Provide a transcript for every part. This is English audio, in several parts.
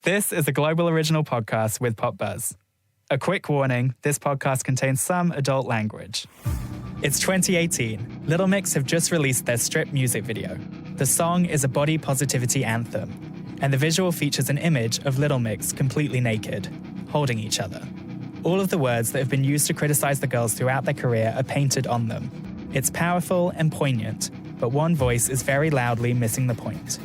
This is a Global Original podcast with Pop Buzz. A quick warning, this podcast contains some adult language. It's 2018. Little Mix have just released their Strip music video. The song is a body positivity anthem, and the visual features an image of Little Mix completely naked, holding each other. All of the words that have been used to criticize the girls throughout their career are painted on them. It's powerful and poignant, but one voice is very loudly missing the point.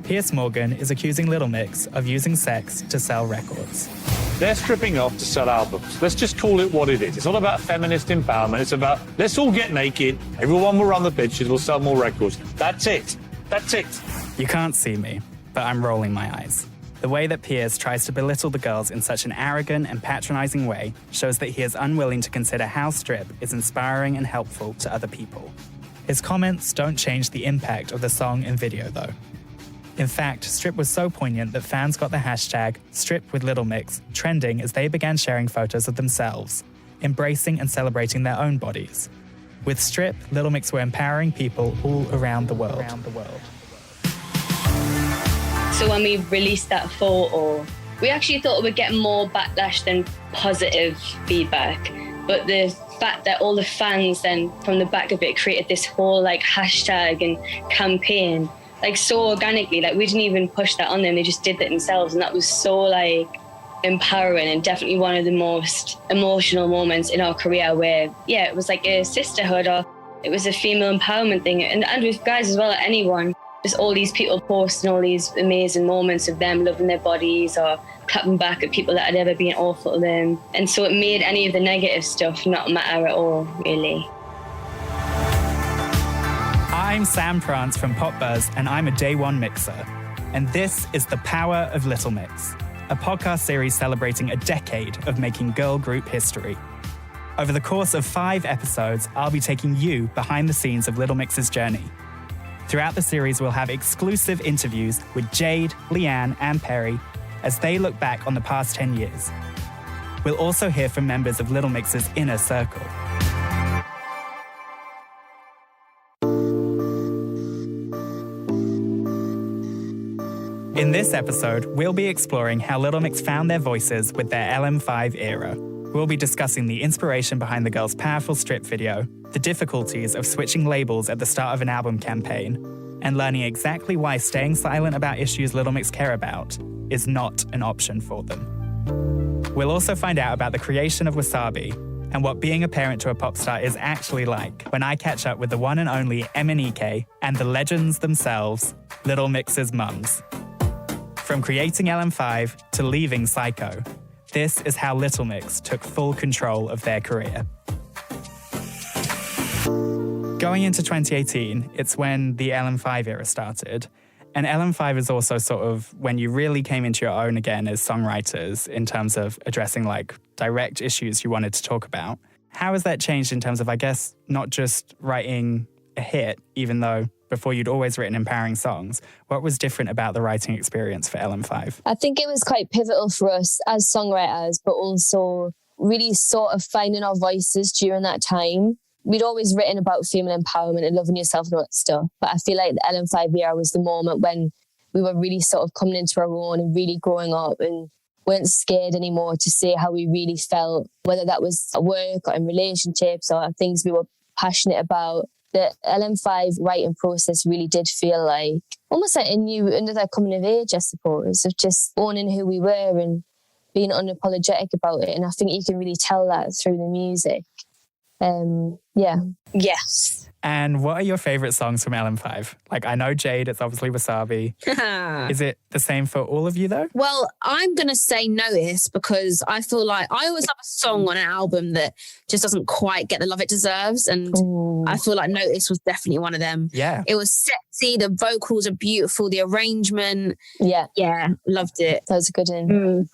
Piers Morgan is accusing Little Mix of using sex to sell records. They're stripping off to sell albums. Let's just call it what it is. It's not about feminist empowerment. It's about, let's all get naked, everyone will run the pitches, we'll sell more records. That's it. That's it. You can't see me, but I'm rolling my eyes. The way that Piers tries to belittle the girls in such an arrogant and patronizing way shows that he is unwilling to consider how Strip is inspiring and helpful to other people. His comments don't change the impact of the song and video, though. In fact, Strip was so poignant that fans got the hashtag #StripWithLittleMix trending as they began sharing photos of themselves, embracing and celebrating their own bodies. With Strip, Little Mix were empowering people all around the world. So when we released that photo, we actually thought it would get more backlash than positive feedback. But the fact that all the fans then, from the back of it, created this whole hashtag and campaign, so organically, we didn't even push that on them, they just did that themselves, and that was so empowering and definitely one of the most emotional moments in our career where, it was like a sisterhood, or it was a female empowerment thing, and with guys as well, anyone, just all these people posting all these amazing moments of them loving their bodies or clapping back at people that had ever been awful to them, and so it made any of the negative stuff not matter at all, really. I'm Sam Prance from Pop Buzz, and I'm a Day One mixer. And this is The Power of Little Mix, a podcast series celebrating a decade of making girl group history. Over the course of 5 episodes, I'll be taking you behind the scenes of Little Mix's journey. Throughout the series, we'll have exclusive interviews with Jade, Leanne and Perry as they look back on the past 10 years. We'll also hear from members of Little Mix's inner circle. In this episode, we'll be exploring how Little Mix found their voices with their LM5 era. We'll be discussing the inspiration behind the girls' powerful Strip video, the difficulties of switching labels at the start of an album campaign, and learning exactly why staying silent about issues Little Mix care about is not an option for them. We'll also find out about the creation of Wasabi and what being a parent to a pop star is actually like when I catch up with the one and only MNEK and the legends themselves, Little Mix's mums. From creating LM5 to leaving Syco, this is how Little Mix took full control of their career. Going into 2018, it's when the LM5 era started. And LM5 is also sort of when you really came into your own again as songwriters in terms of addressing direct issues you wanted to talk about. How has that changed in terms of, I guess, not just writing a hit, even though before you'd always written empowering songs? What was different about the writing experience for LM5? I think it was quite pivotal for us as songwriters, but also really sort of finding our voices during that time. We'd always written about female empowerment and loving yourself and all that stuff, but I feel like the LM5 era was the moment when we were really sort of coming into our own and really growing up and weren't scared anymore to say how we really felt, whether that was at work or in relationships or things we were passionate about. The LM5 writing process really did feel like almost like another coming of age, I suppose, of just owning who we were and being unapologetic about it. And I think you can really tell that through the music. Yes. And what are your favourite songs from LM5? I know Jade, it's obviously Wasabi. Is it the same for all of you though? Well, I'm going to say Notice because I feel like I always love a song on an album that just doesn't quite get the love it deserves. And I feel like Notice was definitely one of them. Yeah. It was sexy, the vocals are beautiful, the arrangement. Yeah, loved it. that was a good one.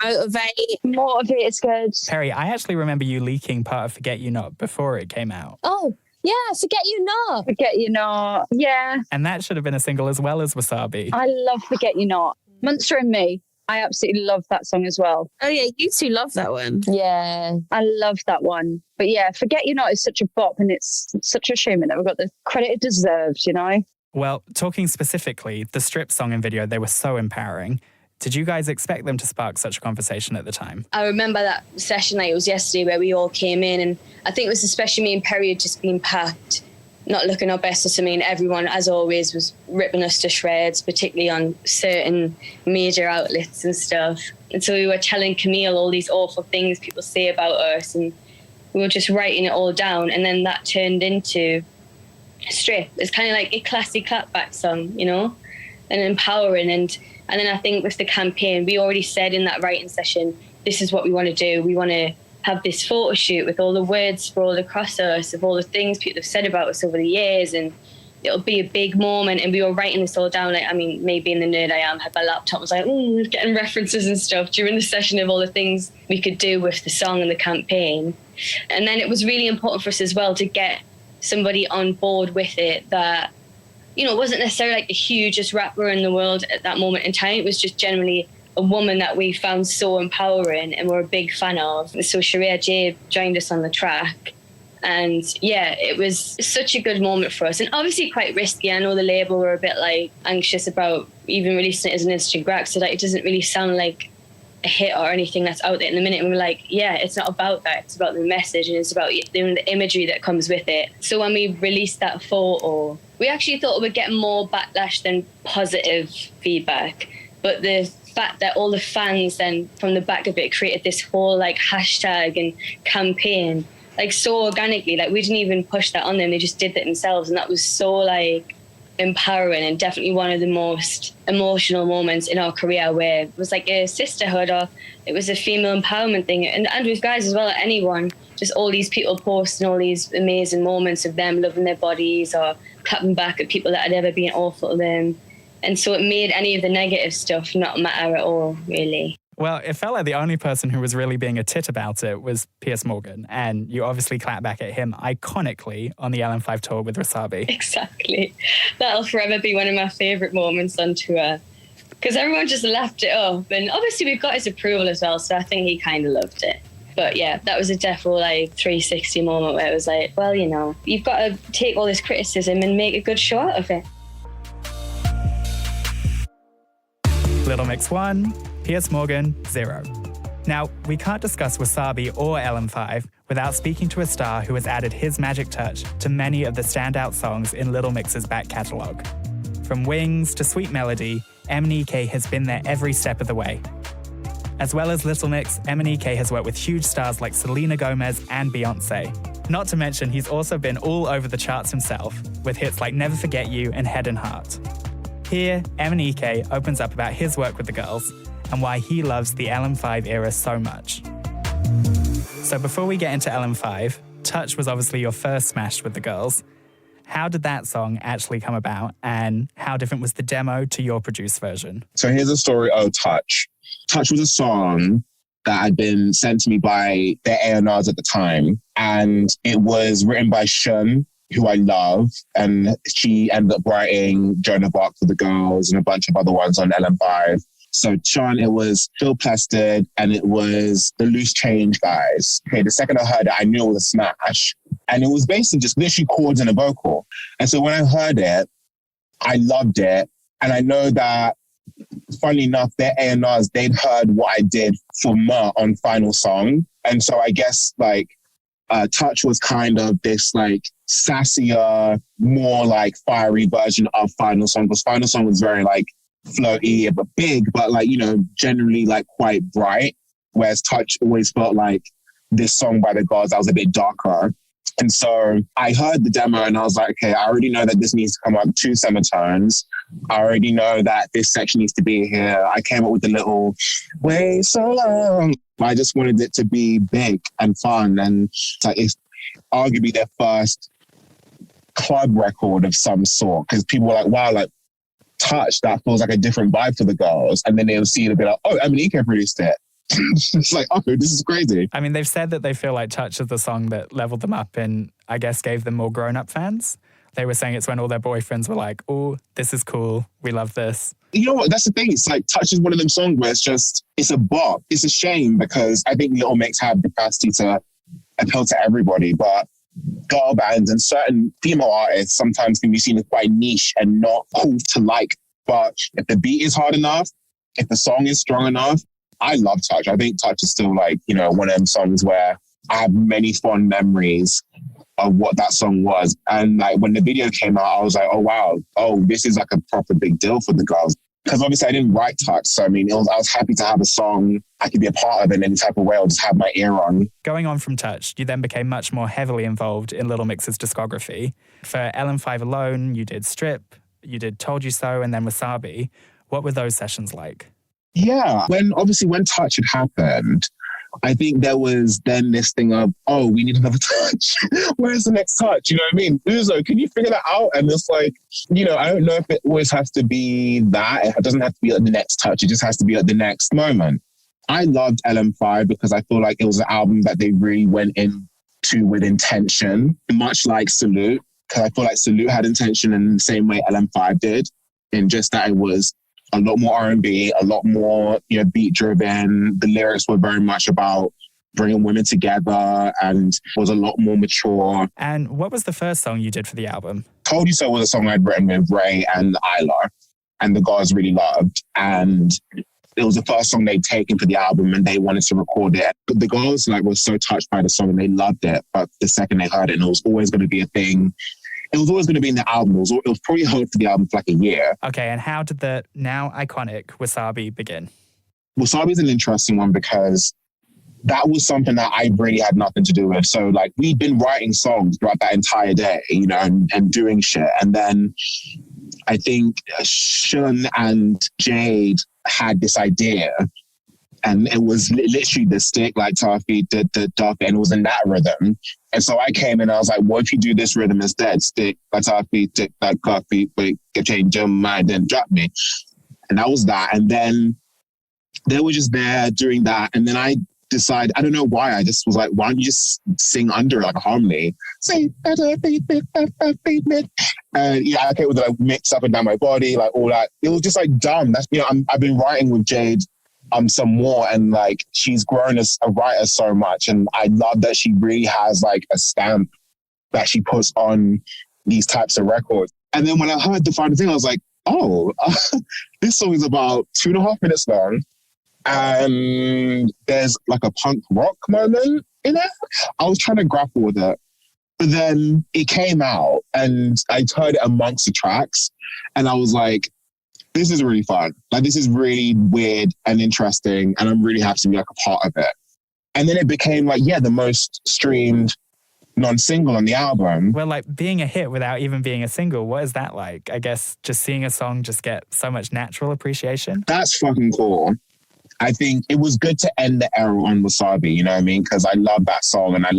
Motivate is good. Perry, I actually remember you leaking part of Forget You Not before it came out. Oh, yeah, Forget You Not. Forget You Not, yeah. And that should have been a single as well as Wasabi. I love Forget You Not. Monster and Me, I absolutely love that song as well. Oh yeah, you two love that one. Yeah. I love that one. But yeah, Forget You Not is such a bop, and it's such a shame it never got the credit it deserved, you know? Well, talking specifically, the Strip song and video, they were so empowering. Did you guys expect them to spark such a conversation at the time? I remember that session like it was yesterday where we all came in, and I think it was especially me and Perry had just been packed, not looking our best or something. Everyone, as always, was ripping us to shreds, particularly on certain major outlets and stuff. And so we were telling Camille all these awful things people say about us, and we were just writing it all down. And then that turned into Strip. It's kind of like a classy clapback song, you know, and empowering. And then I think with the campaign, we already said in that writing session, this is what we want to do. We want to have this photo shoot with all the words sprawled across us of all the things people have said about us over the years, and it'll be a big moment. And we were writing this all down. Like, I mean, maybe in the nerd I am, had my laptop, was like, getting references and stuff during the session of all the things we could do with the song and the campaign. And then it was really important for us as well to get somebody on board with it that, you know, wasn't necessarily like the hugest rapper in the world at that moment in time. It was just generally a woman that we found so empowering and were a big fan of. So Jade joined us on the track. And yeah, it was such a good moment for us. And obviously quite risky. I know the label were a bit like anxious about even releasing it as an instant track, so that it doesn't really sound like a hit or anything that's out there in the minute. And we were like, yeah, it's not about that. It's about the message, and it's about the imagery that comes with it. So when we released that photo, we actually thought it would get more backlash than positive feedback. But the fact that all the fans then from the back of it created this whole like hashtag and campaign, like so organically, like we didn't even push that on them. They just did it themselves. And that was so like empowering, and definitely one of the most emotional moments in our career, where it was like a sisterhood, or it was a female empowerment thing. And with guys as well, at anyone, just all these people posting all these amazing moments of them loving their bodies or clapping back at people that had ever been awful to them. And so it made any of the negative stuff not matter at all, really. Well, it felt like the only person who was really being a tit about it was Piers Morgan. And you obviously clapped back at him iconically on the LM5 tour with Wasabi. Exactly. That'll forever be one of my favourite moments on tour, because everyone just laughed it up. And obviously we've got his approval as well, so I think he kind of loved it. But yeah, that was a definite like 360 moment where it was like, well, you know, you've got to take all this criticism and make a good show out of it. Little Mix 1, Piers Morgan 0. Now, we can't discuss Wasabi or LM5 without speaking to a star who has added his magic touch to many of the standout songs in Little Mix's back catalogue. From Wings to Sweet Melody, MNEK has been there every step of the way. As well as Little Mix, MNEK has worked with huge stars like Selena Gomez and Beyoncé. Not to mention, he's also been all over the charts himself, with hits like Never Forget You and Head and Heart. Here, MNEK opens up about his work with the girls and why he loves the LM5 era so much. So before we get into LM5, Touch was obviously your first smash with the girls. How did that song actually come about, and how different was the demo to your produced version? So here's the story of Touch. Touch was a song that had been sent to me by their A&Rs at the time, and it was written by Shun, who I love, and she ended up writing Joan of Arc for the girls and a bunch of other ones on LM5. So Sean, it was Phil Plested, and it was the Loose Change guys. Okay, the second I heard it, I knew it was a smash. And it was basically just literally chords and a vocal. And so when I heard it, I loved it. And I know that, funnily enough, their A&Rs, they'd heard what I did for Ma on Final Song. And so I guess like Touch was kind of this like sassier, more like fiery version of Final Song, because Final Song was very like floaty but big, but like, you know, generally like quite bright, whereas Touch always felt like this song by the girls that was a bit darker. And so I heard the demo and I was like, okay, I already know that this needs to come up 2 semitones. I already know that this section needs to be here. I came up with the little way so long. I just wanted it to be big and fun. And it's arguably their first club record of some sort, because people were like, wow, like Touch, that feels like a different vibe for the girls. And then they'll see it and be like, oh, MNEK produced it. It's like, oh, this is crazy. I mean, they've said that they feel like Touch is the song that leveled them up and I guess gave them more grown-up fans. They were saying it's when all their boyfriends were like, oh, this is cool. We love this. You know what? That's the thing. It's like Touch is one of them songs where it's a bop. It's a shame because I think Little Mix have the capacity to appeal to everybody, but girl bands and certain female artists sometimes can be seen as quite niche and not cool to like. But if the beat is hard enough if the song is strong enough, I love Touch. I think Touch is still like, you know, one of them songs where I have many fond memories of what that song was. And like when the video came out, I was like, oh wow, this is like a proper big deal for the girls. Because obviously I didn't write Touch. So I mean, I was happy to have a song I could be a part of in any type of way or just have my ear on. Going on from Touch, you then became much more heavily involved in Little Mix's discography. For LM5 alone, you did Strip, you did Told You So, and then Wasabi. What were those sessions like? Yeah, when Touch had happened, I think there was then this thing of, we need another Touch. Where's the next Touch? You know what I mean? Uzo, can you figure that out? And it's like, you know, I don't know if it always has to be that. It doesn't have to be at the next Touch. It just has to be at the next moment. I loved LM5 because I feel like it was an album that they really went into with intention, much like Salute. Because I feel like Salute had intention in the same way LM5 did, in just that it was a lot more R&B, a lot more, you know, beat driven. The lyrics were very much about bringing women together and was a lot more mature. And what was the first song you did for the album? Told You So was a song I'd written with Ray and Isla, and the guys really loved. And it was the first song they'd taken for the album and they wanted to record it. But the girls were so touched by the song and they loved it. But the second they heard it, and it was always going to be a thing. It was always going to be in the album. It was probably heard for the album for like a year. Okay, and how did the now iconic Wasabi begin? Wasabi is an interesting one because that was something that I really had nothing to do with. So like we'd been writing songs throughout that entire day, you know, and doing shit. And then I think Shun and Jade had this idea. And it was literally the stick, like Taffy, the duff, and it was in that rhythm. And so I came and I was like, what if you do this rhythm instead? Stick, like Taffy, tick, like coffee, but change your mind and drop me. And that was that. And then they were just there doing that. And then I decided, I don't know why, I just was like, why don't you just sing under like a harmony? Say, and yeah, I came with like mix up and down my body, like all that. It was just like dumb. That's, you know, I've been writing with Jade some more, and like she's grown as a writer so much, and I love that she really has like a stamp that she puts on these types of records. And then when I heard the final thing, I was like, this song is about 2.5 minutes long, and there's like a punk rock moment in it. I was trying to grapple with it, but then it came out and I heard it amongst the tracks, and I was like, this is really fun. Like, this is really weird and interesting, and I'm really happy to be like a part of it. And then it became like, the most streamed non-single on the album. Well, like being a hit without even being a single, what is that like? I guess just seeing a song just get so much natural appreciation. That's fucking cool. I think it was good to end the era on Wasabi, you know what I mean? Because I love that song, and I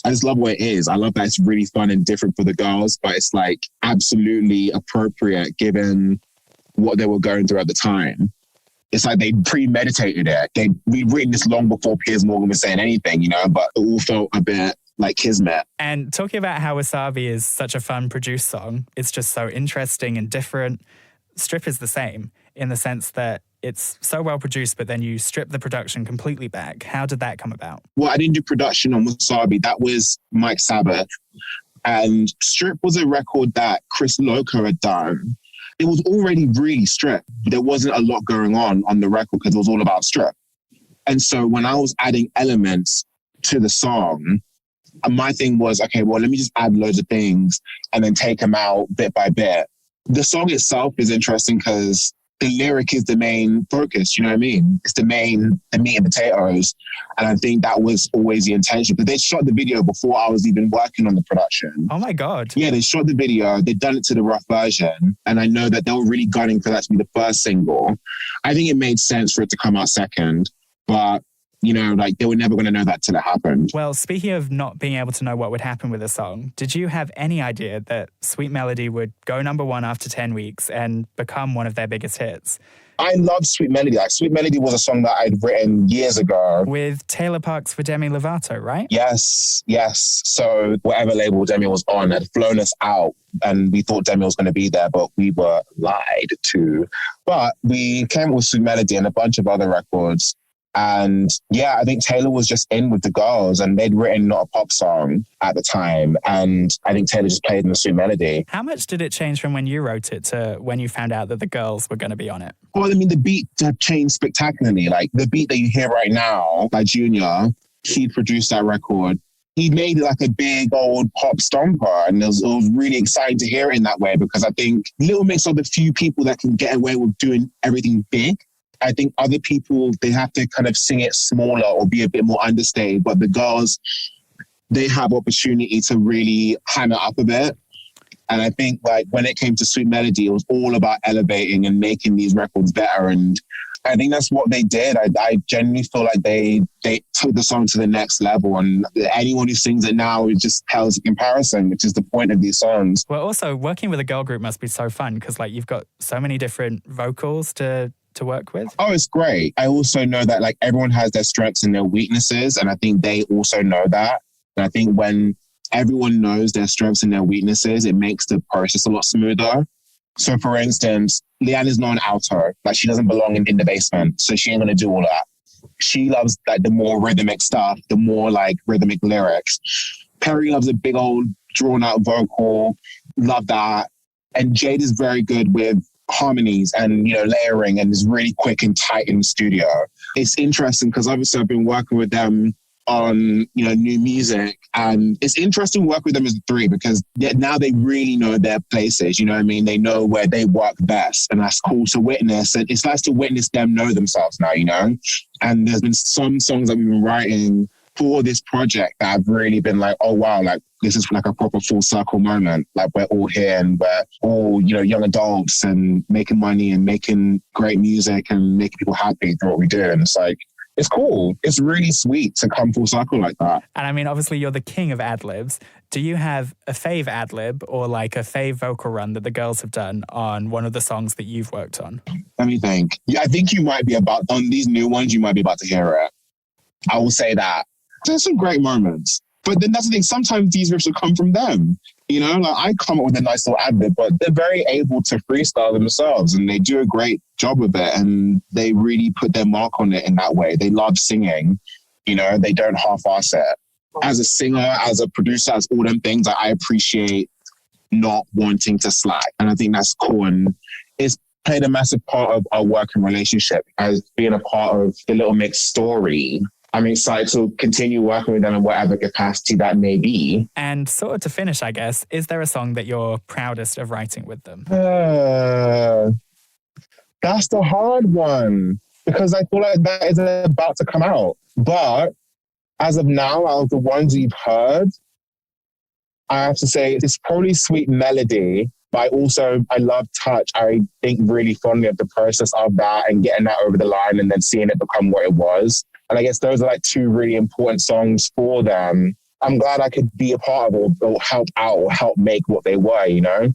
just love what it is. I love that it's really fun and different for the girls, but it's like absolutely appropriate given what they were going through at the time. It's like they premeditated it. We'd written this long before Piers Morgan was saying anything, you know, but it all felt a bit like kismet. And talking about how Wasabi is such a fun produced song, it's just so interesting and different. Strip is the same in the sense that it's so well produced, but then you strip the production completely back. How did that come about? Well, I didn't do production on Wasabi. That was Mike Sabbath. And Strip was a record that Chris Loco had done. It was already really Strip. There wasn't a lot going on the record because it was all about Strip. And so when I was adding elements to the song, my thing was, okay, well, let me just add loads of things and then take them out bit by bit. The song itself is interesting because the lyric is the main focus, you know what I mean? It's the meat and potatoes. And I think that was always the intention. But they shot the video before I was even working on the production. Oh my God. Yeah, they shot the video. They'd done it to the rough version. And I know that they were really gunning for that to be the first single. I think it made sense for it to come out second. But, you know, like they were never going to know that till it happened. Well, speaking of not being able to know what would happen with a song, did you have any idea that Sweet Melody would go number one after 10 weeks and become one of their biggest hits? I love Sweet Melody. Like, Sweet Melody was a song that I'd written years ago. With Taylor Parks for Demi Lovato, right? Yes. So whatever label Demi was on had flown us out, and we thought Demi was going to be there, but we were lied to. But we came up with Sweet Melody and a bunch of other records And yeah, I think Taylor was just in with the girls and they'd written Not a Pop Song at the time. And I think Taylor just played in the Sweet Melody. How much did it change from when you wrote it to when you found out that the girls were going to be on it? Well, I mean, the beat had changed spectacularly. Like the beat that you hear right now by Junior, he produced that record. He made it like a big old pop stomper. And it was really exciting to hear it in that way because I think Little Mix are the few people that can get away with doing everything big. I think other people, they have to kind of sing it smaller or be a bit more understated. But the girls, they have opportunity to really hammer up a bit. And I think like when it came to Sweet Melody, it was all about elevating and making these records better. And I think that's what they did. I genuinely feel like they took the song to the next level. And anyone who sings it now, it just pales in comparison, which is the point of these songs. Well, also working with a girl group must be so fun because like you've got so many different vocals to work with. Oh, it's great. I also know that like everyone has their strengths and their weaknesses. And I think they also know that. And I think when everyone knows their strengths and their weaknesses, it makes the process a lot smoother. So for instance, Leanne is not an alto. Like she doesn't belong in the basement. So she ain't going to do all that. She loves like the more rhythmic stuff, the more like rhythmic lyrics. Perry loves a big old drawn out vocal. Love that. And Jade is very good with harmonies and, you know, layering and is really quick and tight in the studio. It's interesting because obviously I've been working with them on, you know, new music, and it's interesting to work with them as a three because now they really know their places, you know what I mean? They know where they work best, and that's cool to witness. And it's nice to witness them know themselves now, you know? And there's been some songs that we've been writing for this project that I've really been like, oh wow, like this is like a proper full circle moment. Like we're all here and we're all, you know, young adults and making money and making great music and making people happy through what we do. And it's like, it's cool. It's really sweet to come full circle like that. And I mean, obviously you're the king of ad-libs. Do you have a fave ad-lib or like a fave vocal run that the girls have done on one of the songs that you've worked on? Let me think. Yeah, I think you might be about, on these new ones, you might be about to hear it. I will say that. There's some great moments. But then that's the thing, sometimes these riffs will come from them. You know, like I come up with a nice little ad-lib, but they're very able to freestyle themselves and they do a great job of it and they really put their mark on it in that way. They love singing, you know, they don't half-ass it. As a singer, as a producer, as all them things, I appreciate not wanting to slack. And I think that's cool. And it's played a massive part of our working relationship as being a part of the Little Mix story. I'm excited to continue working with them in whatever capacity that may be. And sort of to finish, I guess, is there a song that you're proudest of writing with them? That's the hard one because I feel like that is about to come out. But as of now, out of the ones you've heard, I have to say it's probably Sweet Melody. But I love Touch. I think really fondly of the process of that and getting that over the line and then seeing it become what it was. And I guess those are like two really important songs for them. I'm glad I could be a part of or help out or help make what they were, you know?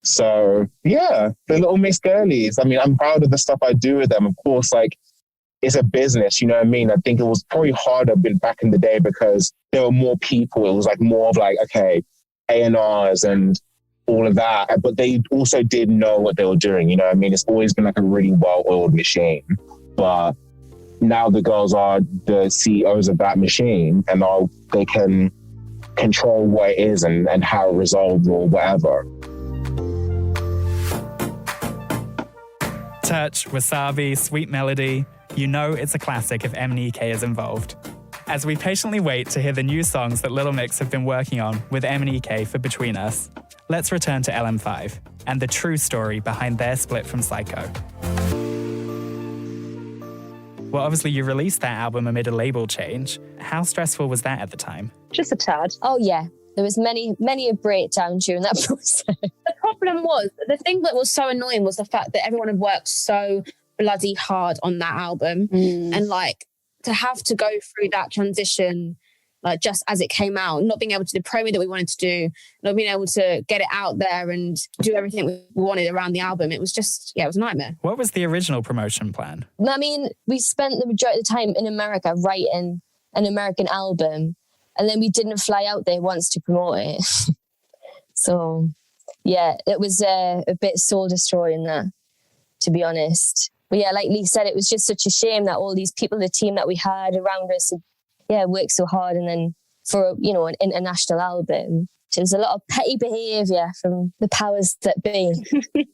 So yeah, the Little Mix girlies. I mean, I'm proud of the stuff I do with them. Of course, like it's a business, you know what I mean? I think it was probably harder back in the day because there were more people. It was like more of like, okay, A&Rs and all of that. But they also did know what they were doing, you know what I mean? It's always been like a really well-oiled machine. But now the girls are the CEOs of that machine and they can control what it is and how it resolves or whatever. Touch, Wasabi, Sweet Melody. You know it's a classic if MNEK is involved. As we patiently wait to hear the new songs that Little Mix have been working on with MNEK for Between Us, let's return to LM5 and the true story behind their split from Syco. Well, obviously you released that album amid a label change. How stressful was that at the time? Just a tad. Oh yeah, there was many a breakdown during that process. The problem was, the thing that was so annoying was the fact that everyone had worked so bloody hard on that album. And like to have to go through that transition, like just as it came out, not being able to do the promo that we wanted to do, not being able to get it out there and do everything we wanted around the album. It was just, it was a nightmare. What was the original promotion plan? I mean, we spent the majority of the time in America writing an American album, and then we didn't fly out there once to promote it. So, yeah, it was a bit soul-destroying that, to be honest. But yeah, like Leigh said, it was just such a shame that all these people, the team that we had around us, worked so hard, and then for, you know, an international album, it was a lot of petty behaviour from the powers that be.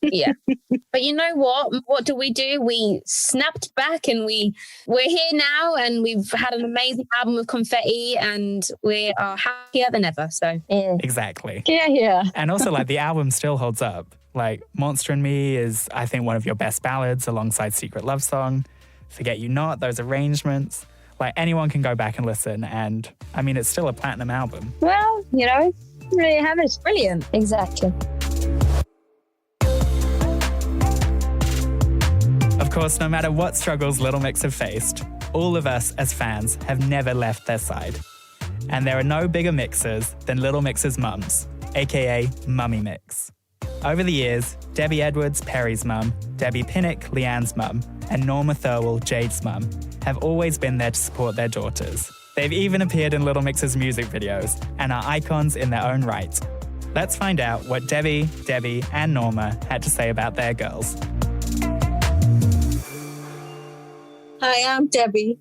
Yeah. But you know what? What do? We snapped back, and we're here now, and we've had an amazing album of Confetti, and we are happier than ever. So Yeah. Exactly. Yeah. And also, like, the album still holds up. Like, Monster and Me is, I think, one of your best ballads alongside Secret Love Song. Forget You Not, those arrangements. Like, anyone can go back and listen. And, I mean, it's still a platinum album. Well, you know, there you have it. brilliant. Exactly. Of course, no matter what struggles Little Mix have faced, all of us as fans have never left their side. And there are no bigger mixers than Little Mix's mums, aka Mummy Mix. Over the years, Debbie Edwards, Perry's mum, Debbie Pinnock, Leanne's mum, and Norma Thirlwell, Jade's mum, have always been there to support their daughters. They've even appeared in Little Mix's music videos and are icons in their own right. Let's find out what Debbie, and Norma had to say about their girls. Hi, I'm Debbie,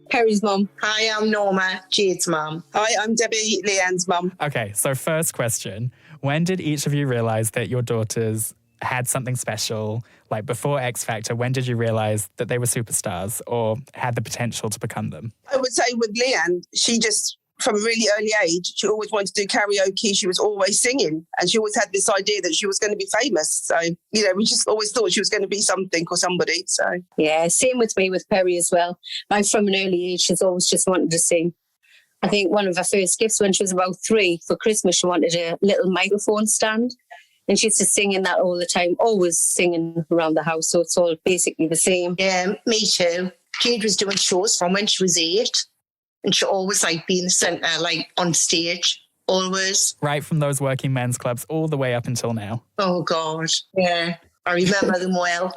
Perry's mum. Hi, I'm Norma, Jade's mum. Hi, I'm Debbie, Leanne's mum. Okay, so first question. When did each of you realise that your daughters had something special? Like, before X Factor, when did you realise that they were superstars or had the potential to become them? I would say with Leanne, she just, from a really early age, she always wanted to do karaoke. She was always singing, and she always had this idea that she was going to be famous. So, you know, we just always thought she was going to be something or somebody. So, Yeah, same with me with Perry as well. Like, from an early age, she's always just wanted to sing. I think one of her first gifts when she was about 3 for Christmas, she wanted a little microphone stand. And she used to sing in that all the time, always singing around the house. So it's all basically the same. Yeah, me too. Jade was doing shows from when she was 8. And she always liked being the centre, like on stage, always. Right from those working men's clubs all the way up until now. Oh, God. Yeah, I remember them well.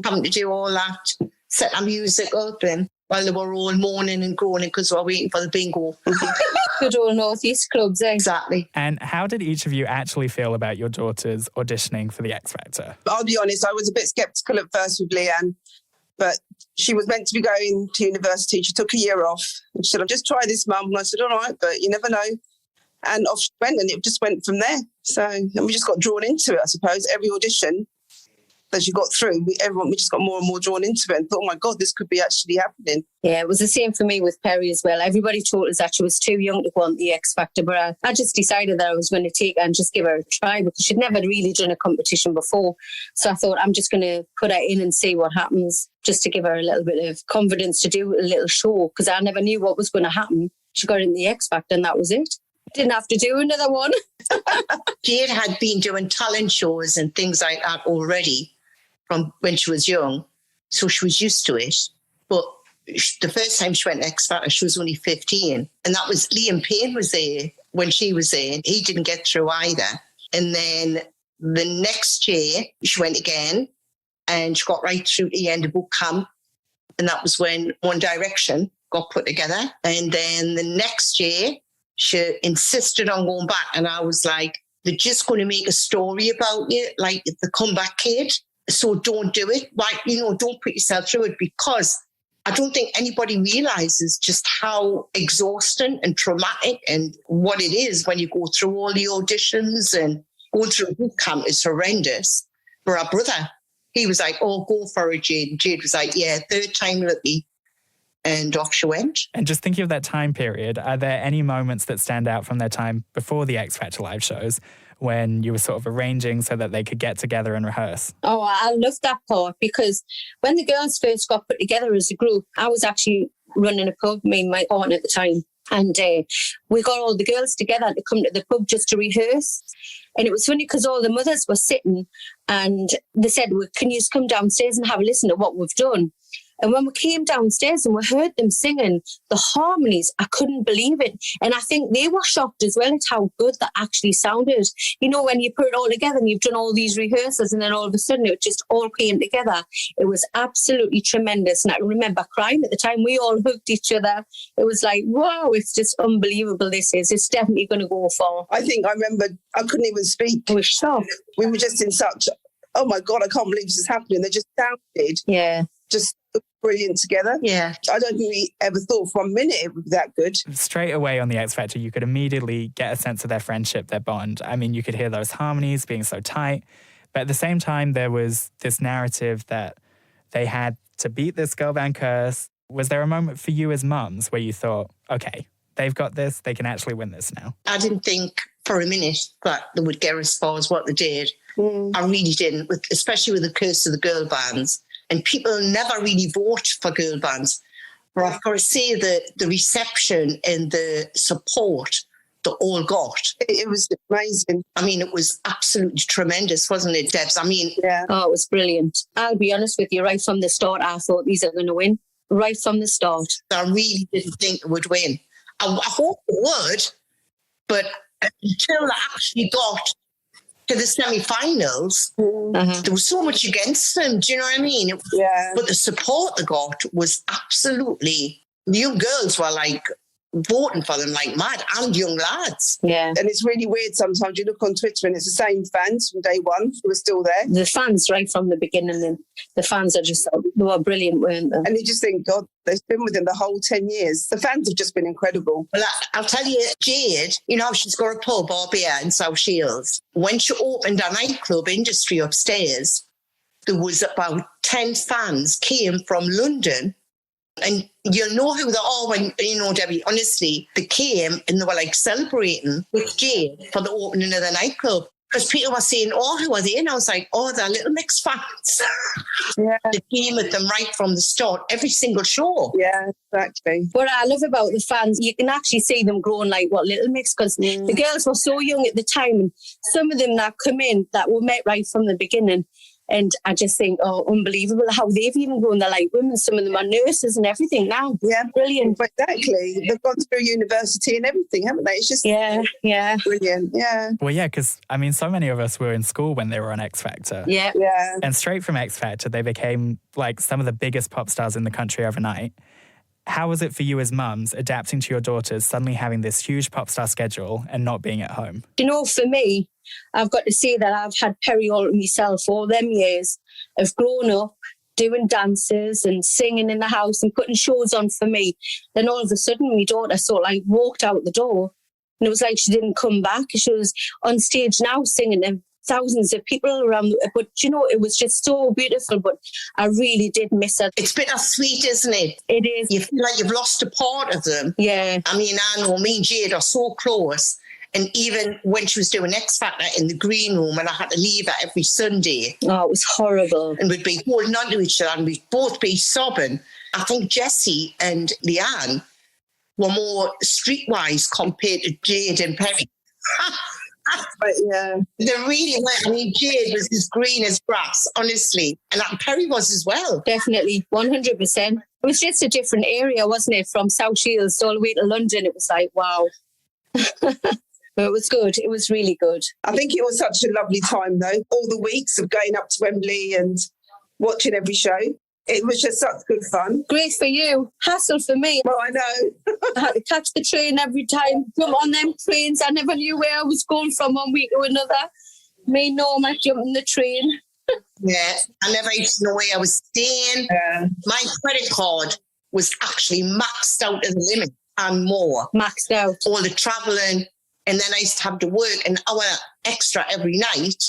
Having to do all that, set our music up, and while they were all moaning and groaning because they were waiting for the bingo. Good old North East clubs, eh? Exactly. And how did each of you actually feel about your daughters auditioning for the X Factor? I'll be honest, I was a bit sceptical at first with Leanne, but she was meant to be going to university. She took a year off. And she said, I'll just try this, Mum. And I said, all right, but you never know. And off she went, and it just went from there. So and we just got drawn into it, I suppose. Every audition that she got through, we just got more and more drawn into it and thought, oh my God, this could be actually happening. Yeah, it was the same for me with Perry as well. Everybody told us that she was too young to go on the X Factor, but I just decided that I was going to take her and just give her a try because she'd never really done a competition before. So I thought, I'm just going to put her in and see what happens, just to give her a little bit of confidence to do a little show, because I never knew what was going to happen. She got in the X Factor and that was it. Didn't have to do another one. Jade had been doing talent shows and things like that already from when she was young, so she was used to it. But the first time she went to X Factor, she was only 15, and that was Leigh-Anne and Perrie was there when she was there. He didn't get through either. And then the next year, she went again, and she got right through to the end of boot camp, and that was when One Direction got put together. And then the next year, she insisted on going back, and I was like, they're just going to make a story about you, like the comeback kid. So don't do it. Like, don't put yourself through it, because I don't think anybody realizes just how exhausting and traumatic and what it is when you go through all the auditions, and going through boot camp is horrendous. For our brother, he was like, oh, go for it, Jade. And Jade was like, yeah, 3rd time lucky. And off she went. And just thinking of that time period, are there any moments that stand out from their time before the X Factor live shows when you were sort of arranging so that they could get together and rehearse? Oh, I love that part, because when the girls first got put together as a group, I was actually running a pub, me and my partner at the time. And we got all the girls together to come to the pub just to rehearse. And it was funny because all the mothers were sitting and they said, well, can you just come downstairs and have a listen to what we've done? And when we came downstairs and we heard them singing the harmonies, I couldn't believe it. And I think they were shocked as well at how good that actually sounded. You know, when you put it all together and you've done all these rehearsals and then all of a sudden it just all came together. It was absolutely tremendous. And I remember crying at the time. We all hugged each other. It was like, wow, it's just unbelievable this is. It's definitely going to go far. I think I remember I couldn't even speak. I was shocked. We were just in such oh my God, I can't believe this is happening. They just sounded just brilliant together. Yeah. I don't think we ever thought for 1 minute it would be that good. Straight away on the X Factor, you could immediately get a sense of their friendship, their bond. I mean, you could hear those harmonies being so tight. But at the same time, there was this narrative that they had to beat this girl band curse. Was there a moment for you as mums where you thought, okay, they've got this, they can actually win this now? I didn't think for a minute that they would get as far as what they did. I really didn't, especially with the curse of the girl bands. And people never really vote for girl bands. But I've got to say that the reception and the support they all got. It was amazing. I mean, it was absolutely tremendous, wasn't it, Debs? I mean... Yeah. Oh, it was brilliant. I'll be honest with you, right from the start, I thought these are going to win. Right from the start. I really didn't think it would win. I hope it would, but until I actually got to the semi-finals, there was so much against them. Do you know what I mean? But the support they got was absolutely... The young girls were like voting for them like mad, and young lads. Yeah. And it's really weird sometimes. You look on Twitter and it's the same fans from day one who are still there. The fans right from the beginning, and the fans are just, they were brilliant, weren't they? And you just think, God, they've been with them the whole 10 years. The fans have just been incredible. Well, I'll tell you, Jade, you know, she's got a pub up here in South Shields. When she opened a nightclub industry upstairs, there was about 10 fans came from London. And you'll know who they are when, you know, Debbie, honestly, they came and they were like celebrating with Jade for the opening of the nightclub. Because people were saying, oh, who are they? And I was like, oh, they're Little Mix fans. Yeah. They came with them right from the start, every single show. Yeah, exactly. What I love about the fans, you can actually see them growing like what Little Mix, because the girls were so young at the time, and some of them that come in that were met right from the beginning. And I just think, oh, unbelievable how they've even grown. They're like women. Some of them are nurses and everything now. Yeah, brilliant. Exactly. They've gone through university and everything, haven't they? It's just brilliant. Yeah. Well, yeah, because, I mean, so many of us were in school when they were on X Factor. Yeah. Yeah. And straight from X Factor, they became like some of the biggest pop stars in the country overnight. How was it for you as mums adapting to your daughters suddenly having this huge pop star schedule and not being at home? You know, for me, I've got to say that I've had Perry all myself all them years of growing up, doing dances and singing in the house and putting shows on for me. Then all of a sudden, my daughter sort of like walked out the door, and it was like she didn't come back. She was on stage now singing to thousands of people around. But, you know, it was just so beautiful. But I really did miss her. It's bittersweet, isn't it? It is. You feel like you've lost a part of them. Yeah. I mean, I know me and Jade are so close. And even when she was doing X Factor in the green room, and I had to leave her every Sunday. Oh, it was horrible. And we'd be holding on to each other and we'd both be sobbing. I think Jessie and Leanne were more streetwise compared to Jade and Perry. But yeah. They really were. I mean, Jade was as green as grass, honestly. And Perry was as well. Definitely, 100%. It was just a different area, wasn't it? From South Shields all the way to London. It was like, wow. But it was good. It was really good. I think it was such a lovely time, though. All the weeks of going up to Wembley and watching every show. It was just such good fun. Great for you. Hassle for me. Well, I know. I had to catch the train every time. Jump on them trains. I never knew where I was going from one week to another. Me, Norma, jumping the train. Yeah, I never used to know where I was staying. My credit card was actually maxed out to the limit and more. Maxed out. All the travelling. And then I used to have to work an hour extra every night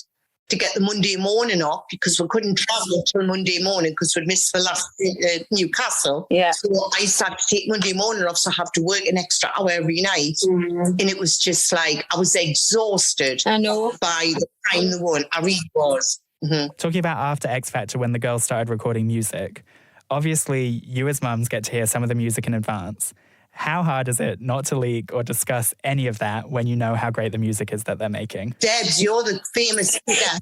to get the Monday morning off, because we couldn't travel until Monday morning because we'd missed the last Newcastle. Yeah. So I used to have to take Monday morning off, so I have to work an extra hour every night. And it was just like, I was exhausted. I know. By the time they won. I really was. Talking about after X Factor, when the girls started recording music, obviously you as mums get to hear some of the music in advance. How hard is it not to leak or discuss any of that when you know how great the music is that they're making? Debs, you're the famous figure.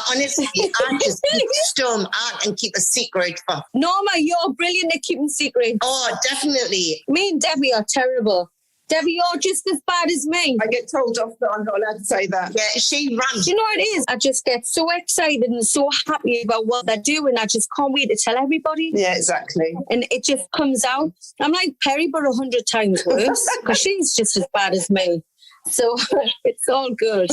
Honestly, I just keep stum. I can keep a secret for. Norma, you're brilliant at keeping secrets. Oh, definitely. Me and Debbie are terrible. Debbie, you're just as bad as me. I get told off that I'm not allowed to say that. Yeah, she ran. Do you know what it is? I just get so excited and so happy about what they're doing. I just can't wait to tell everybody. Yeah, exactly. And it just comes out. I'm like Perry, but 100 times worse, because she's just as bad as me. So it's all good.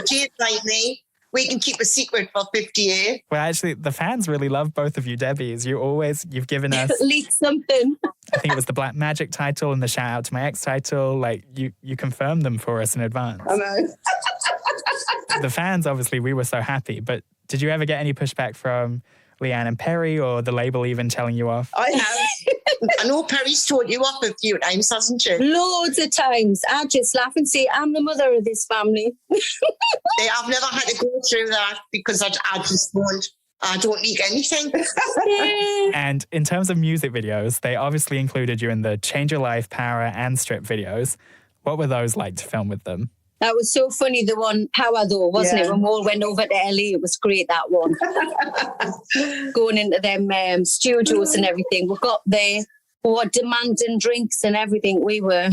Jade's like me. we can keep a secret for 50 years. Well, actually, the fans really love both of you, Debbies. You've given us... Leak something. I think it was the Black Magic title and the Shout Out to My Ex title. Like, you confirmed them for us in advance. I know. The fans, obviously, we were so happy. But did you ever get any pushback from Leanne and Perry, or the label even telling you off? I have. I know Perry's told you off a few times, hasn't she? Loads of times. I just laugh and say, I'm the mother of this family. I've never had to go through that because I just won't. I don't leak anything. And in terms of music videos, they obviously included you in the Change Your Life, Power and Strip videos. What were those like to film with them? That was so funny, the one Power though, wasn't it? When we all went over to LA, it was great, that one. Going into them studios and everything. We got there, we were demanding drinks and everything. We were.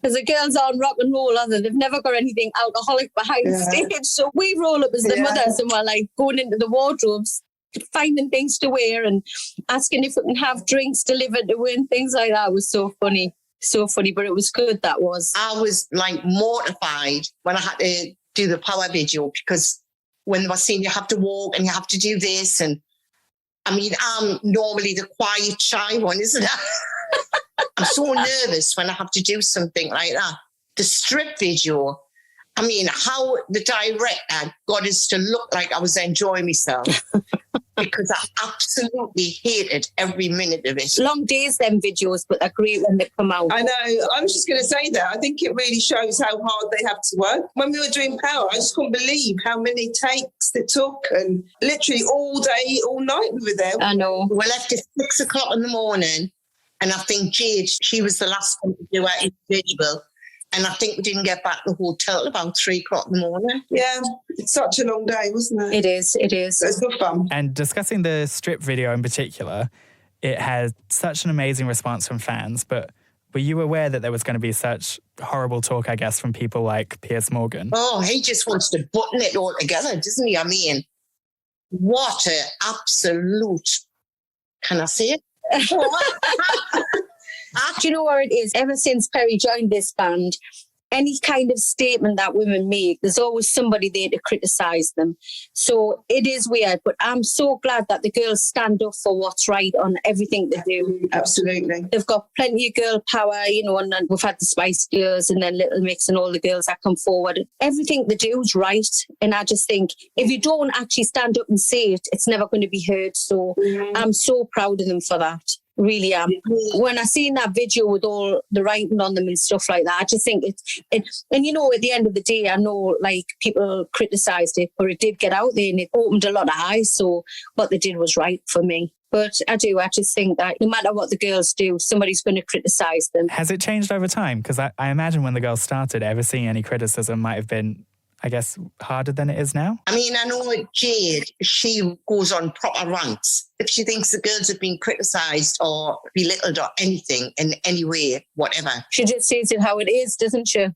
Because the girls aren't rock and roll, are they? They've never got anything alcoholic behind stage. So we roll up as the mothers and we're like going into the wardrobes, finding things to wear and asking if we can have drinks delivered to win, things like that. It was so funny. So funny, but it was good, that was. I was like mortified when I had to do the Power video, because when they were saying you have to walk and you have to do this, and I mean, I'm normally the quiet, shy one, isn't I? I'm so nervous when I have to do something like that. The strip video, I mean, how the director got us to look like I was enjoying myself. Because I absolutely hated every minute of it. Long days, them videos, but they're great when they come out. I know. I was just going to say that. I think it really shows how hard they have to work. When we were doing Power, I just couldn't believe how many takes it took, and literally all day, all night we were there. I know. We left at 6 o'clock in the morning, and I think Jade, she was the last one to do our individual. And I think we didn't get back to the hotel till about 3 o'clock in the morning. Yeah, it's such a long day, wasn't it? It is. It's good fun. And discussing the strip video in particular, it had such an amazing response from fans, but were you aware that there was going to be such horrible talk, I guess, from people like Piers Morgan? Oh, he just wants to button it all together, doesn't he? I mean, what an absolute... Can I say it? Do you know where it is? Ever since Perry joined this band, any kind of statement that women make, there's always somebody there to criticise them. So it is weird, but I'm so glad that the girls stand up for what's right on everything they do. Absolutely. They've got plenty of girl power, you know, and then we've had the Spice Girls and then Little Mix and all the girls that come forward. Everything they do is right. And I just think if you don't actually stand up and say it, it's never going to be heard. So I'm so proud of them for that. Really am. When I seen that video with all the writing on them and stuff like that, I just think and you know, at the end of the day, I know like people criticised it, but it did get out there and it opened a lot of eyes. So what they did was right for me. But I just think that no matter what the girls do, somebody's going to criticise them. Has it changed over time? Because I imagine when the girls started, ever seeing any criticism might have been, I guess, harder than it is now? I mean, I know Jade, she goes on proper rants. If she thinks the girls have been criticised or belittled or anything in any way, whatever. She just says it how it is, doesn't she?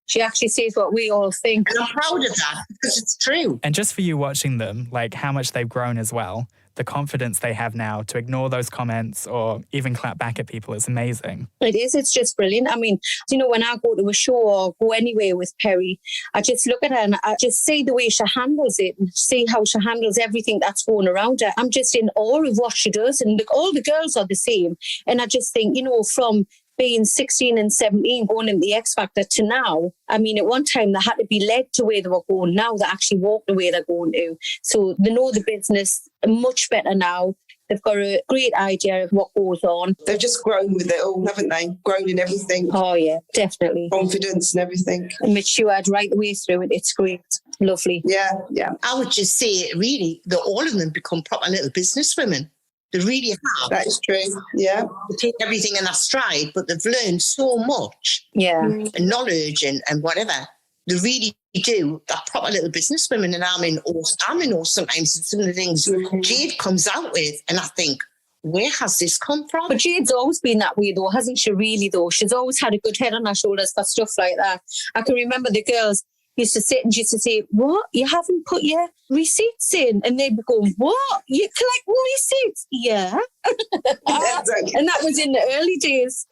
She actually says what we all think. And I'm proud of that because it's true. And just for you watching them, like how much they've grown as well, the confidence they have now to ignore those comments or even clap back at people is amazing. It is. It's just brilliant. I mean, you know, when I go to a show or go anywhere with Perry, I just look at her and I just see the way she handles it and see how she handles everything that's going around her. I'm just in awe of what she does. And all the girls are the same. And I just think, you know, from being 16 and 17, going in the X Factor to now, I mean, at one time they had to be led to where they were going. Now they actually walk the way they're going to. So they know the business much better now. They've got a great idea of what goes on. They've just grown with it all, haven't they? Grown in everything. Oh, yeah, definitely. Confidence and everything. And matured right the way through it. It's great. Lovely. Yeah. I would just say, really, that all of them become proper little businesswomen. They really have. That is true, yeah. They take everything in their stride, but they've learned so much. Yeah. And knowledge and whatever. They really do. They're proper little businesswomen, and I'm in awe sometimes some of the things Jade comes out with, and I think, where has this come from? But Jade's always been that way, though, hasn't she, really, though? She's always had a good head on her shoulders for stuff like that. I can remember the girls used to sit and she used to say, what? You haven't put your receipts in? And they'd be going, what? You collect receipts? Yeah. Exactly. And that was in the early days.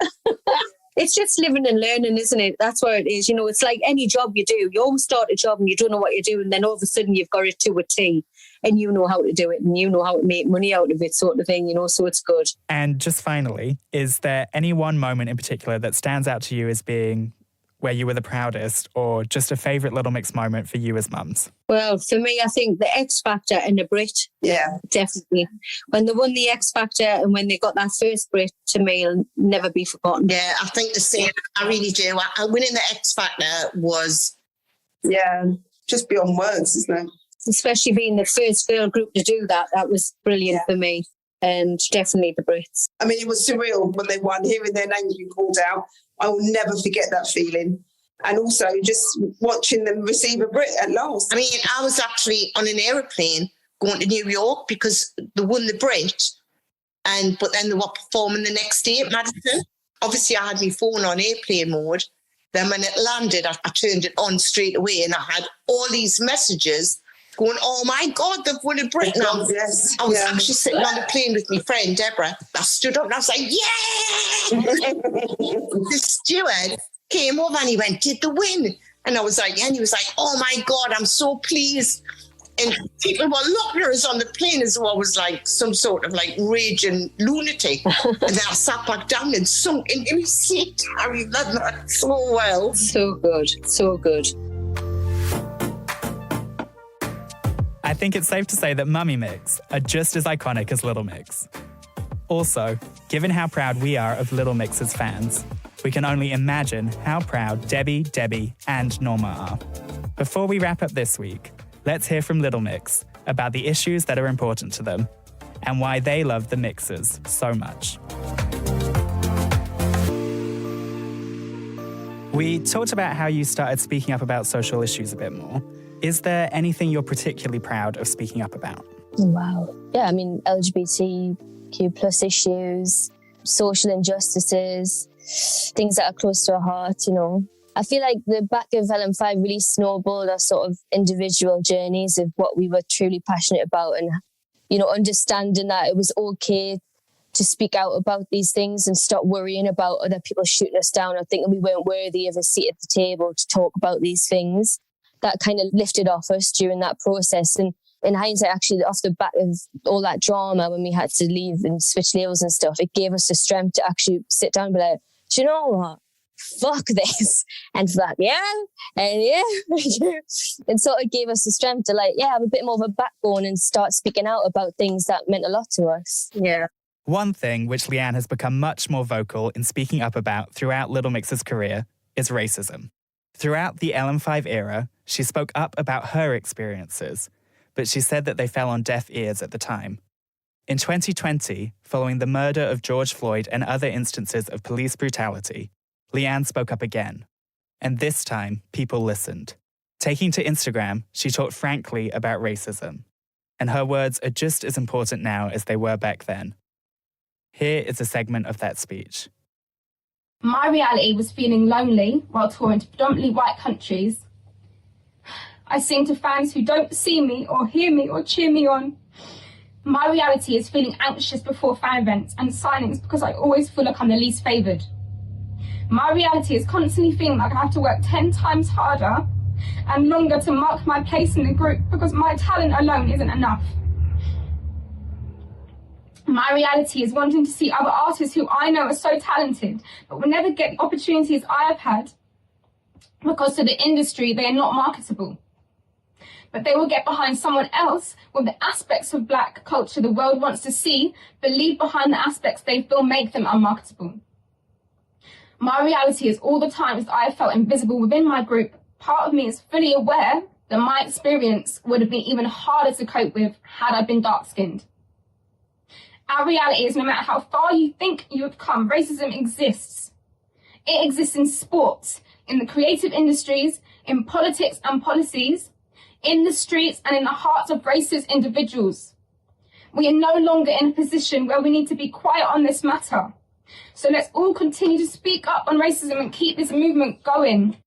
It's just living and learning, isn't it? That's what it is. You know, it's like any job you do. You always start a job and you don't know what you're doing. And then all of a sudden you've got it to a T and you know how to do it and you know how to make money out of it, sort of thing, you know, so it's good. And just finally, is there any one moment in particular that stands out to you as being where you were the proudest, or just a favourite Little Mix moment for you as mums? Well, for me, I think the X Factor and the Brit. Yeah. Definitely. When they won the X Factor and when they got that first Brit, to me, it'll never be forgotten. Yeah, I think the same. I really do. Winning the X Factor was... Yeah, just beyond words, isn't it? Especially being the first girl group to do that. That was brilliant for me. And definitely the Brits. I mean, it was surreal when they won, hearing their names being called out. I will never forget that feeling. And also just watching them receive a Brit at last. I mean, I was actually on an aeroplane going to New York because they won the Brit, but then they were performing the next day at Madison. Obviously, I had my phone on airplane mode. Then when it landed, I turned it on straight away and I had all these messages going, oh my God, they've won a Brit now. Yes. I was actually sitting on the plane with my friend Deborah. I stood up and I was like, yeah! The steward came over and he went, did they win? And I was like, yeah. And he was like, oh my God, I'm so pleased. And people were looking at us on the plane as though I was like some sort of like raging lunatic. And then I sat back down and sunk into my seat. I remember that so well. So good, so good. I think it's safe to say that Mummy Mix are just as iconic as Little Mix. Also, given how proud we are of Little Mix's fans, we can only imagine how proud Debbie, and Norma are. Before we wrap up this week, let's hear from Little Mix about the issues that are important to them and why they love the Mixers so much. We talked about how you started speaking up about social issues a bit more. Is there anything you're particularly proud of speaking up about? Wow. Yeah, I mean, LGBTQ plus issues, social injustices, things that are close to our heart, you know. I feel like the back of LM5 really snowballed our sort of individual journeys of what we were truly passionate about and, you know, understanding that it was okay to speak out about these things and stop worrying about other people shooting us down or thinking we weren't worthy of a seat at the table to talk about these things. That kind of lifted off us during that process. And in hindsight, actually, off the back of all that drama, when we had to leave and switch labels and stuff, it gave us the strength to actually sit down and be like, do you know what? Fuck this. And for that, and sort of gave us the strength to have a bit more of a backbone and start speaking out about things that meant a lot to us. Yeah. One thing which Leanne has become much more vocal in speaking up about throughout Little Mix's career is racism. Throughout the LM5 era, she spoke up about her experiences, but she said that they fell on deaf ears at the time. In 2020, following the murder of George Floyd and other instances of police brutality, Leanne spoke up again. And this time, people listened. Taking to Instagram, she talked frankly about racism. And her words are just as important now as they were back then. Here is a segment of that speech. My reality was feeling lonely while touring to predominantly white countries. I sing to fans who don't see me or hear me or cheer me on. My reality is feeling anxious before fan events and signings because I always feel like I'm the least favoured. My reality is constantly feeling like I have to work 10 times harder and longer to mark my place in the group because my talent alone isn't enough. My reality is wanting to see other artists who I know are so talented, but will never get the opportunities I have had because to the industry, they are not marketable. But they will get behind someone else with the aspects of Black culture the world wants to see, but leave behind the aspects they feel make them unmarketable. My reality is all the times I have felt invisible within my group, part of me is fully aware that my experience would have been even harder to cope with had I been dark-skinned. Our reality is no matter how far you think you have come, racism exists. It exists in sports, in the creative industries, in politics and policies, in the streets and in the hearts of racist individuals. We are no longer in a position where we need to be quiet on this matter. So let's all continue to speak up on racism and keep this movement going.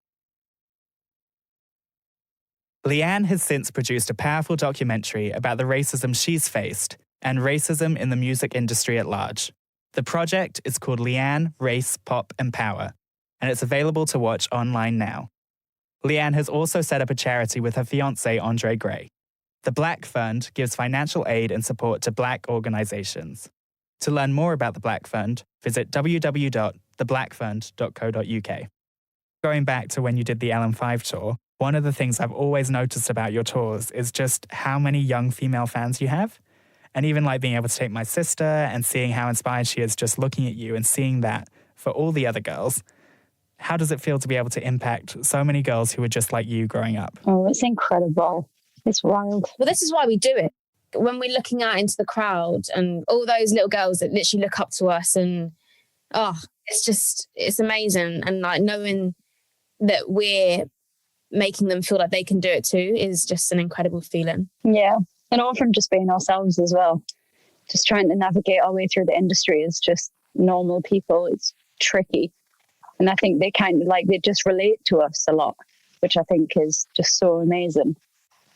Leanne has since produced a powerful documentary about the racism she's faced and racism in the music industry at large. The project is called Leanne, Race, Pop and Power, and it's available to watch online now. Leanne has also set up a charity with her fiancé, Andre Gray. The Black Fund gives financial aid and support to Black organisations. To learn more about the Black Fund, visit www.theblackfund.co.uk. Going back to when you did the LM5 tour, one of the things I've always noticed about your tours is just how many young female fans you have. And even like being able to take my sister and seeing how inspired she is just looking at you and seeing that for all the other girls. How does it feel to be able to impact so many girls who were just like you growing up? Oh, it's incredible. It's wild. Well, this is why we do it. When we're looking out into the crowd and all those little girls that literally look up to us and, it's amazing. And like knowing that we're making them feel like they can do it too is just an incredible feeling. Yeah. And all from just being ourselves as well. Just trying to navigate our way through the industry as just normal people. It's tricky. And I think they they just relate to us a lot, which I think is just so amazing.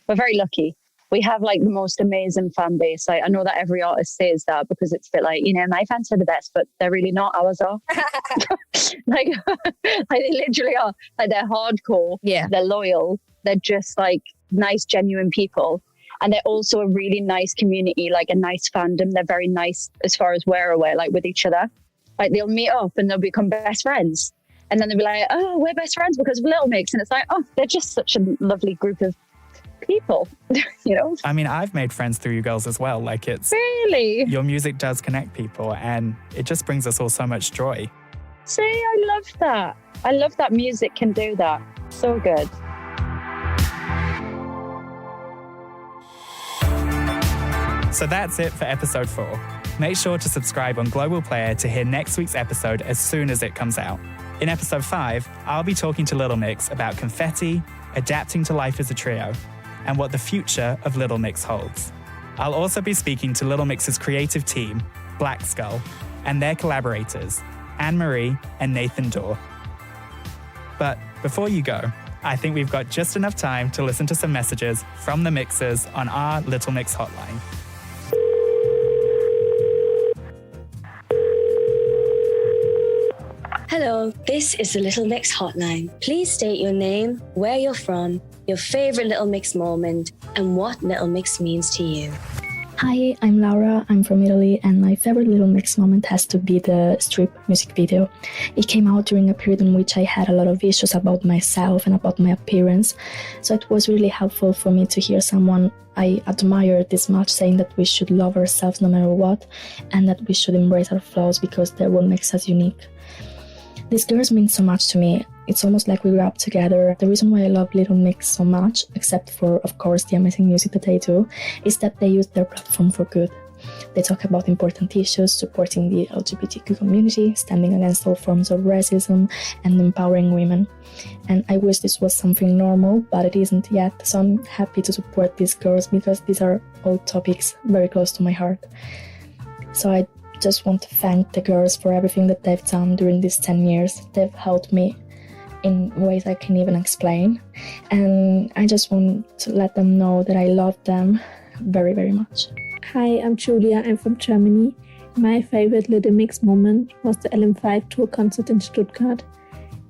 We're very lucky. We have like the most amazing fan base. Like, I know that every artist says that because it's a bit like, my fans are the best, but they're really not. Ours are. like they literally are. Like, they're hardcore. Yeah. They're loyal. They're just like nice, genuine people. And they're also a really nice community, like a nice fandom. They're very nice as far as we're aware, like with each other. Like, they'll meet up and they'll become best friends. And then they'll be like, oh, we're best friends because of Little Mix. And it's like, oh, they're just such a lovely group of people, I mean, I've made friends through you girls as well. Like, it's... Really? Your music does connect people and it just brings us all so much joy. See, I love that. I love that music can do that. So good. So that's it for episode 4. Make sure to subscribe on Global Player to hear next week's episode as soon as it comes out. In episode 5, I'll be talking to Little Mix about confetti, adapting to life as a trio, and what the future of Little Mix holds. I'll also be speaking to Little Mix's creative team, Black Skull, and their collaborators, Anne-Marie and Nathan Dorr. But before you go, I think we've got just enough time to listen to some messages from the mixers on our Little Mix hotline. Hello, this is the Little Mix hotline. Please state your name, where you're from, your favourite Little Mix moment, and what Little Mix means to you. Hi, I'm Laura, I'm from Italy, and my favorite Little Mix moment has to be the Strip music video. It came out during a period in which I had a lot of issues about myself and about my appearance, so it was really helpful for me to hear someone I admire this much saying that we should love ourselves no matter what, and that we should embrace our flaws because they're what makes us unique. These girls mean so much to me. It's almost like we grew up together. The reason why I love Little Mix so much, except for, of course, the amazing music that they do, is that they use their platform for good. They talk about important issues, supporting the LGBTQ community, standing against all forms of racism, and empowering women. And I wish this was something normal, but it isn't yet, so I'm happy to support these girls because these are all topics very close to my heart. So I just want to thank the girls for everything that they've done during these 10 years. They've helped me in ways I can't even explain. And I just want to let them know that I love them very, very much. Hi, I'm Julia. I'm from Germany. My favorite Little Mix moment was the LM5 tour concert in Stuttgart.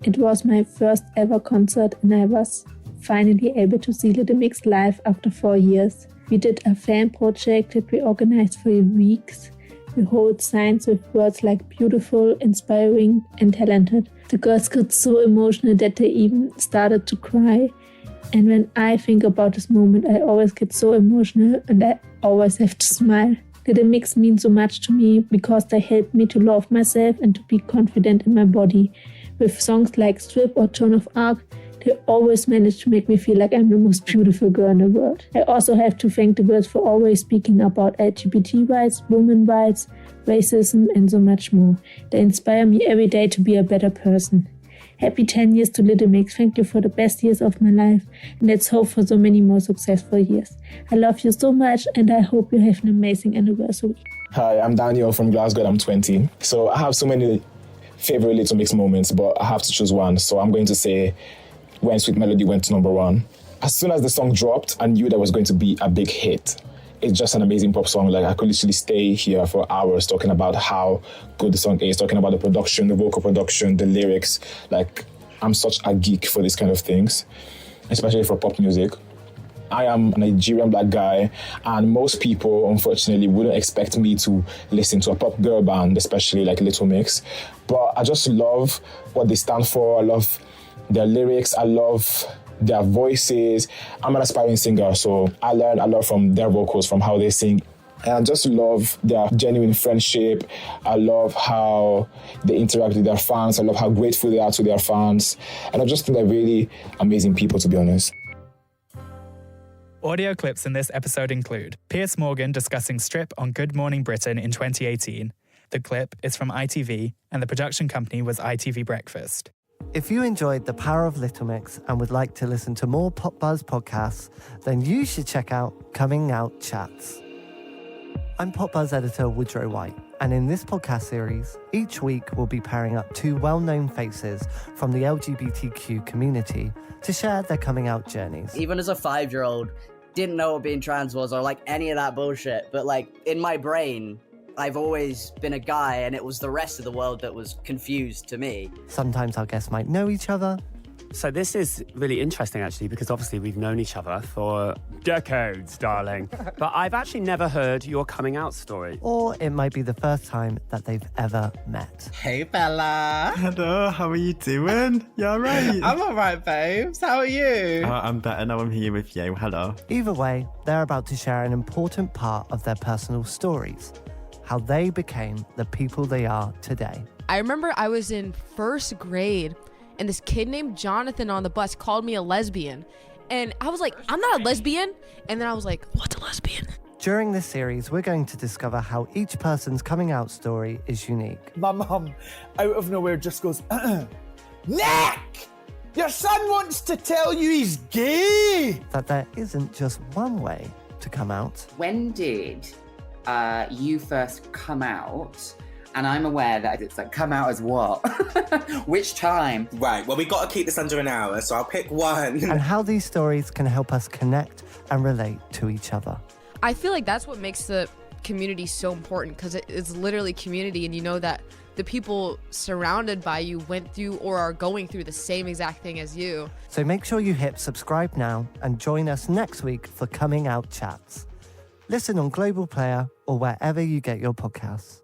It was my first ever concert and I was finally able to see Little Mix live after 4 years. We did a fan project that we organized for weeks. We hold signs with words like beautiful, inspiring, and talented. The girls got so emotional that they even started to cry. And when I think about this moment, I always get so emotional and I always have to smile. Little Mix means so much to me because they help me to love myself and to be confident in my body. With songs like Strip or Joan of Arc, they always manage to make me feel like I'm the most beautiful girl in the world. I also have to thank the girls for always speaking about LGBT rights, women's rights, racism, and so much more. They inspire me every day to be a better person. Happy 10 years to Little Mix. Thank you for the best years of my life, and let's hope for so many more successful years. I love you so much, and I hope you have an amazing anniversary. Hi, I'm Daniel from Glasgow. I'm 20. So I have so many favorite Little Mix moments, but I have to choose one. So I'm going to say when Sweet Melody went to #1. As soon as the song dropped, I knew there was going to be a big hit. it's just an amazing pop song. Like, I could literally stay here for hours talking about how good the song is, talking about the production, the vocal production, the lyrics. Like, I'm such a geek for these kind of things, especially for pop music. I am a Nigerian black guy, and most people, unfortunately, wouldn't expect me to listen to a pop girl band, especially like Little Mix. But I just love what they stand for. I love their lyrics. I love their voices. I'm an aspiring singer, so I learn a lot from their vocals, from how they sing. And I just love their genuine friendship. I love how they interact with their fans. I love how grateful they are to their fans. And I just think they're really amazing people, to be honest. Audio clips in this episode include Piers Morgan discussing Strip on Good Morning Britain in 2018. The clip is from ITV, and the production company was ITV Breakfast. If you enjoyed The Power of Little Mix and would like to listen to more Pop Buzz podcasts, then you should check out Coming Out Chats. I'm Pop Buzz editor Woodrow White, and in this podcast series, each week we'll be pairing up two well-known faces from the LGBTQ community to share their coming out journeys. Even as a 5-year-old, didn't know what being trans was or like any of that bullshit, but like in my brain, I've always been a guy, and it was the rest of the world that was confused to me. Sometimes our guests might know each other. So this is really interesting, actually, because obviously we've known each other for decades, darling. But I've actually never heard your coming out story. Or it might be the first time that they've ever met. Hey, Bella. Hello, how are you doing? You all right? I'm all right, babes. How are you? I'm better now I'm here with you. Hello. Either way, they're about to share an important part of their personal stories, how they became the people they are today. I remember I was in first grade, and this kid named Jonathan on the bus called me a lesbian. And I was like, I'm not a lesbian. And then I was like, what's a lesbian? During this series, we're going to discover how each person's coming out story is unique. My mum, out of nowhere, just goes, Nick! Your son wants to tell you he's gay! That there isn't just one way to come out. When did you first come out? And I'm aware that it's like, come out as what? Which time? Right, well, we got to keep this under an hour, so I'll pick one. And how these stories can help us connect and relate to each other. I feel like that's what makes the community so important, because it's literally community, and you know that the people surrounded by you went through or are going through the same exact thing as you. So make sure you hit subscribe now and join us next week for Coming Out Chats. Listen on Global Player or wherever you get your podcasts.